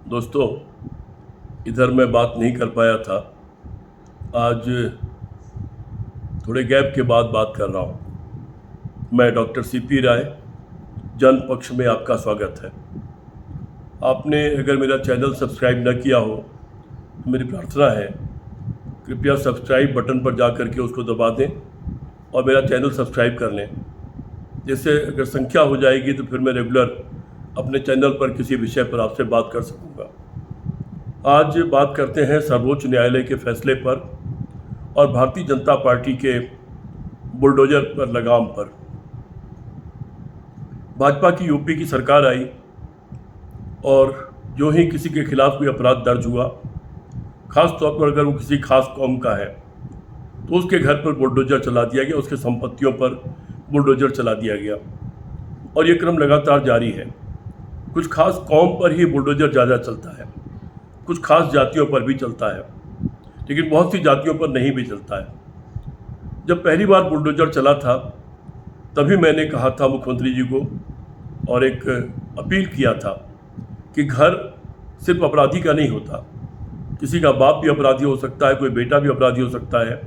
दोस्तों, इधर मैं बात नहीं कर पाया था। आज थोड़े गैप के बाद बात कर रहा हूँ। मैं डॉक्टर सीपी राय, जन पक्ष में आपका स्वागत है। आपने अगर मेरा चैनल सब्सक्राइब न किया हो तो मेरी प्रार्थना है, कृपया सब्सक्राइब बटन पर जा कर के उसको दबा दें और मेरा चैनल सब्सक्राइब कर लें। जिससे अगर संख्या हो जाएगी तो फिर मैं रेगुलर अपने चैनल पर किसी विषय पर आपसे बात कर सकूँगा। आज बात करते हैं सर्वोच्च न्यायालय के फैसले पर और भारतीय जनता पार्टी के बुलडोजर पर लगाम पर। भाजपा की यूपी की सरकार आई और जो ही किसी के खिलाफ कोई अपराध दर्ज हुआ, खास तौर पर अगर वो किसी खास कौम का है, तो उसके घर पर बुलडोजर चला दिया गया, उसके संपत्तियों पर बुलडोजर चला दिया गया और ये क्रम लगातार जारी है। कुछ खास कौम पर ही बुलडोजर ज़्यादा चलता है, कुछ खास जातियों पर भी चलता है, लेकिन बहुत सी जातियों पर नहीं भी चलता है। जब पहली बार बुलडोजर चला था तभी मैंने कहा था मुख्यमंत्री जी को और एक अपील किया था कि घर सिर्फ अपराधी का नहीं होता, किसी का बाप भी अपराधी हो सकता है, कोई बेटा भी अपराधी हो सकता है,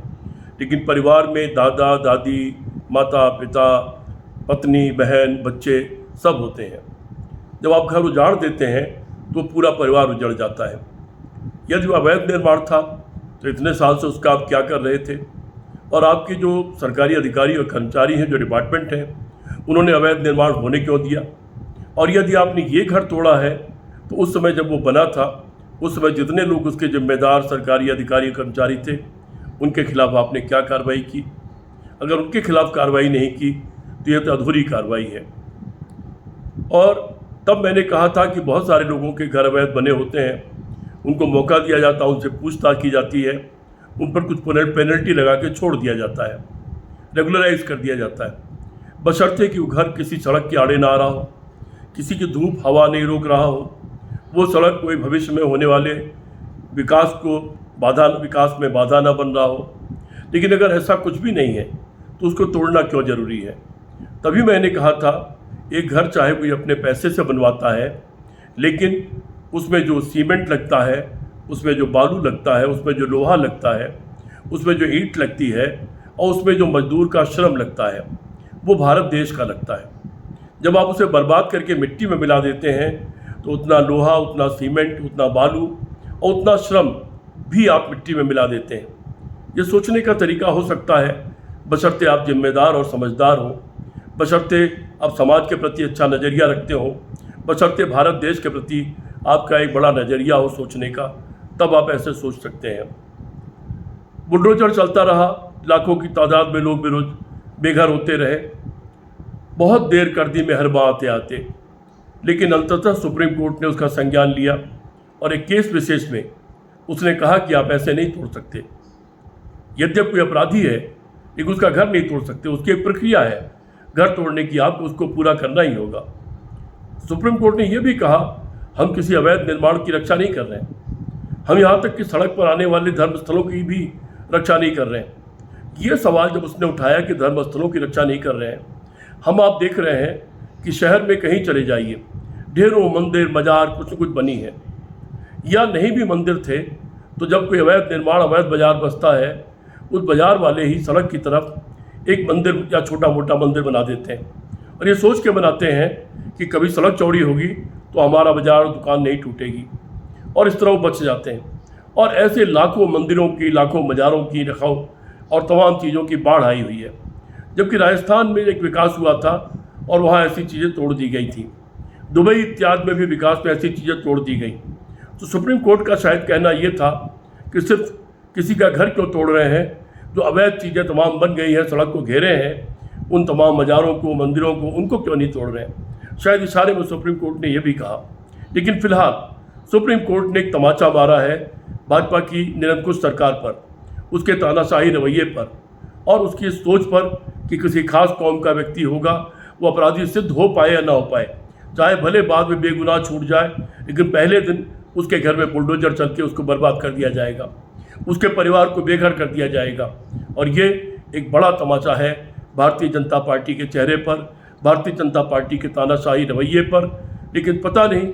लेकिन परिवार में दादा दादी, माता पिता, पत्नी, बहन, बच्चे सब होते हैं। जब आप घर उजाड़ देते हैं तो पूरा परिवार उजड़ जाता है। यदि अवैध निर्माण था तो इतने साल से उसका आप क्या कर रहे थे, और आपके जो सरकारी अधिकारी और कर्मचारी हैं, जो डिपार्टमेंट हैं, उन्होंने अवैध निर्माण होने क्यों दिया। और यदि आपने ये घर तोड़ा है तो उस समय जब वो बना था, उस समय जितने लोग उसके जिम्मेदार सरकारी अधिकारी कर्मचारी थे, उनके खिलाफ आपने क्या कार्रवाई की। अगर उनके खिलाफ कार्रवाई नहीं की तो यह तो अधूरी कार्रवाई है। और तब मैंने कहा था कि बहुत सारे लोगों के घर अवैध बने होते हैं, उनको मौका दिया जाता है, उनसे पूछताछ की जाती है, उन पर कुछ पेनल्टी लगा के छोड़ दिया जाता है, रेगुलराइज कर दिया जाता है, बशर्ते कि वो घर किसी सड़क के आड़े ना आ रहा हो, किसी की धूप हवा नहीं रोक रहा हो, वो सड़क कोई भविष्य में होने वाले विकास में बाधा ना बन रहा हो। लेकिन अगर ऐसा कुछ भी नहीं है तो उसको तोड़ना क्यों ज़रूरी है। तभी मैंने कहा था, एक घर चाहे कोई अपने पैसे से बनवाता है, लेकिन उसमें जो सीमेंट लगता है, उसमें जो बालू लगता है, उसमें जो लोहा लगता है, उसमें जो ईंट लगती है और उसमें जो मजदूर का श्रम लगता है, वो भारत देश का लगता है। जब आप उसे बर्बाद करके मिट्टी में मिला देते हैं तो उतना लोहा, उतना सीमेंट, उतना बालू और उतना श्रम भी आप मिट्टी में मिला देते हैं। ये सोचने का तरीका हो सकता है, बशर्ते आप जिम्मेदार और समझदार हों, बशर्ते आप समाज के प्रति अच्छा नज़रिया रखते हो, बशर्ते भारत देश के प्रति आपका एक बड़ा नज़रिया हो सोचने का, तब आप ऐसे सोच सकते हैं। बुलडोजर चलता रहा, लाखों की तादाद में लोग बेघर होते रहे, बहुत देर कर दी मेहरबा आते आते, लेकिन अंततः सुप्रीम कोर्ट ने उसका संज्ञान लिया और एक केस विशेष में उसने कहा कि आप ऐसे नहीं तोड़ सकते। यद्यप कोई अपराधी है लेकिन उसका घर नहीं तोड़ सकते, उसकी एक प्रक्रिया है घर तोड़ने की, आपको उसको पूरा करना ही होगा। सुप्रीम कोर्ट ने यह भी कहा, हम किसी अवैध निर्माण की रक्षा नहीं कर रहे हैं, हम यहाँ तक कि सड़क पर आने वाले धर्मस्थलों की भी रक्षा नहीं कर रहे हैं। ये सवाल जब उसने उठाया कि धर्मस्थलों की रक्षा नहीं कर रहे हैं, आप देख रहे हैं कि शहर में कहीं चले जाइए, ढेरों मंदिर मजार कुछ न कुछ बनी है, या नहीं भी मंदिर थे तो जब कोई अवैध निर्माण, अवैध बाजार बसता है, उस बाजार वाले ही सड़क की तरफ एक मंदिर या छोटा मोटा मंदिर बना देते हैं और ये सोच के बनाते हैं कि कभी सड़क चौड़ी होगी तो हमारा बाजार दुकान नहीं टूटेगी, और इस तरह वो बच जाते हैं। और ऐसे लाखों मंदिरों की, लाखों मज़ारों की रखाव और तमाम चीज़ों की बाढ़ आई हुई है। जबकि राजस्थान में एक विकास हुआ था और वहाँ ऐसी चीज़ें तोड़ दी गई थी, दुबई इत्यादि में भी विकास में ऐसी चीज़ें तोड़ दी गई। तो सुप्रीम कोर्ट का शायद कहना ये था कि सिर्फ किसी का घर क्यों तोड़ रहे हैं, जो अवैध चीज़ें तमाम बन गई हैं, सड़क को घेरे हैं, उन तमाम मज़ारों को, मंदिरों को, उनको क्यों नहीं तोड़ रहे हैं। शायद इशारे में सुप्रीम कोर्ट ने यह भी कहा। लेकिन फिलहाल सुप्रीम कोर्ट ने एक तमाचा मारा है भाजपा की निरंकुश सरकार पर, उसके तानाशाही रवैये पर और उसकी सोच पर कि किसी खास कौम का व्यक्ति होगा, वो अपराधी सिद्ध हो पाए या ना हो पाए, चाहे भले बाद में बेगुनाह छूट जाए, लेकिन पहले दिन उसके घर में बुलडोजर चल के उसको बर्बाद कर दिया जाएगा, उसके परिवार को बेघर कर दिया जाएगा। और ये एक बड़ा तमाचा है भारतीय जनता पार्टी के चेहरे पर, भारतीय जनता पार्टी के तानाशाही रवैये पर। लेकिन पता नहीं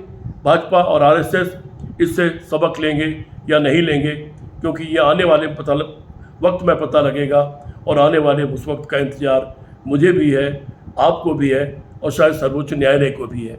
भाजपा और आरएसएस इससे सबक लेंगे या नहीं लेंगे, क्योंकि ये आने वाले वक्त में पता लगेगा, और आने वाले उस वक्त का इंतज़ार मुझे भी है, आपको भी है, और शायद सर्वोच्च न्यायालय को भी है।